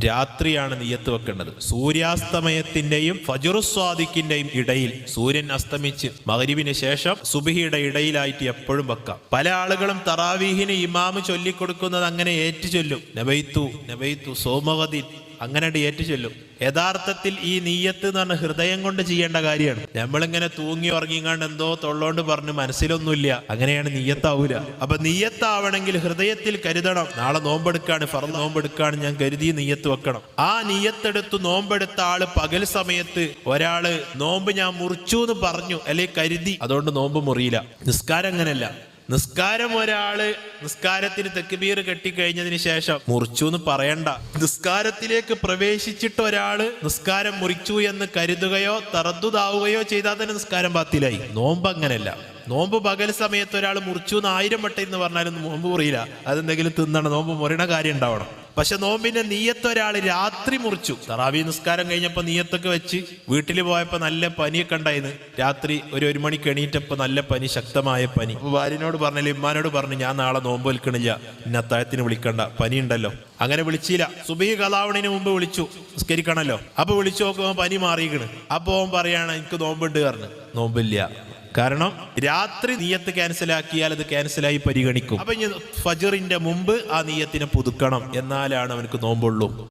രാത്രിയാണ് നിയ്യത്ത് വെക്കേണ്ടത്. സൂര്യാസ്തമയത്തിന്റെയും ഫജ്റുസ്വാദിഖിന്റെയും ഇടയിൽ, സൂര്യൻ അസ്തമിച്ച് മഗ്രിബിന് ശേഷം സുബ്ഹിയുടെ ഇടയിലായിട്ട് എപ്പോഴും വെക്കാം. പല ആളുകളും തറാവീഹിന് ഇമാമ് ചൊല്ലിക്കൊടുക്കുന്നത് അങ്ങനെ ഏറ്റു ചൊല്ലും, നബൈത്തു സോമഗദിൻ, അങ്ങനെ ഏറ്റു ചൊല്ലും. യഥാർത്ഥത്തിൽ ഈ നീയത്ത് എന്ന് പറഞ്ഞ ഹൃദയം കൊണ്ട് ചെയ്യേണ്ട കാര്യമാണ്. നമ്മളിങ്ങനെ തൂങ്ങി ഉറങ്ങിങ്ങാണ്ട് എന്തോ തൊള്ളോണ്ട് പറഞ്ഞ് മനസ്സിലൊന്നുമില്ല, അങ്ങനെയാണ് നീയത്താവൂല. അപ്പൊ നീയത്താവണമെങ്കിൽ ഹൃദയത്തിൽ കരുതണം. നാളെ നോമ്പെടുക്കാണ്, ഫർള് നോമ്പെടുക്കാണ്, ഞാൻ കരുതി നീയത്ത് വെക്കണം. ആ നീയത്തെടുത്ത് നോമ്പെടുത്ത ആള് പകൽ സമയത്ത് ഒരാള് നോമ്പ് ഞാൻ മുറിച്ചു എന്ന് പറഞ്ഞു അല്ലെ കരുതി, അതുകൊണ്ട് നോമ്പ് മുറിയില്ല. നിസ്കാരം അങ്ങനെയല്ല. നിസ്കാരം ഒരാള് നിസ്കാരത്തിന് തക്ബീർ കെട്ടിക്കഴിഞ്ഞതിന് ശേഷം മുറിച്ചു എന്ന് പറയണ്ട. നിസ്കാരത്തിലേക്ക് പ്രവേശിച്ചിട്ട് ഒരാള് നിസ്കാരം മുറിച്ചു എന്ന് കരുതുകയോ തറദ്ദുദാവുകയോ ചെയ്താൽ തന്നെ നിസ്കാരം ബാത്തിലായി. നോമ്പ് അങ്ങനെയല്ല. നോമ്പ് പകൽ സമയത്ത് ഒരാൾ മുറിച്ചു എന്ന് 1000 വട്ടം എന്ന് പറഞ്ഞാലും നോമ്പ് മുറിയില്ല. അതെന്തെങ്കിലും തിന്നണം, നോമ്പ് മുറിയണ കാര്യം ഉണ്ടാവണം. പക്ഷെ നോമ്പിന്റെ നീയത്ത് ഒരാൾ രാത്രി മുറിച്ചു. തറാവീ നിസ്കാരം കഴിഞ്ഞപ്പോ നീയത്തൊക്കെ വെച്ച് വീട്ടിൽ പോയപ്പോ നല്ല പനിയൊക്കെ ഉണ്ടായിരുന്നു. രാത്രി ഒരു മണിക്ക് എണീറ്റപ്പോ നല്ല പനി, ശക്തമായ പനി. അപ്പൊ ഭാര്യനോട് പറഞ്ഞില്ല, ഇമ്മാനോട് പറഞ്ഞു, ഞാൻ നാളെ നോമ്പ് വിൽക്കണില്ല, ഇന്ന അത്താഴത്തിന് വിളിക്കണ്ട, പനി ഉണ്ടല്ലോ. അങ്ങനെ വിളിച്ചില്ല. സുബഹി ഖളാവണിന് മുമ്പ് വിളിച്ചു, നിസ്കരിക്കണല്ലോ. അപ്പൊ വിളിച്ചു നോക്കുമ്പോ പനി മാറിയിക്കണ്. അപ്പൊ അവൻ പറയാണ്, എനിക്ക് നോമ്പുണ്ട് പറഞ്ഞു. നോമ്പില്ല. കാരണം രാത്രി നീയത്ത് ക്യാൻസലാക്കിയാൽ അത് ക്യാൻസലായി പരിഗണിക്കും. അപ്പൊ ഇനി ഫജ്റിന്റെ മുമ്പ് ആ നീയത്തിനെ പുതുക്കണം, എന്നാലാണ് അവനക്ക് നോമ്പുള്ളൂ.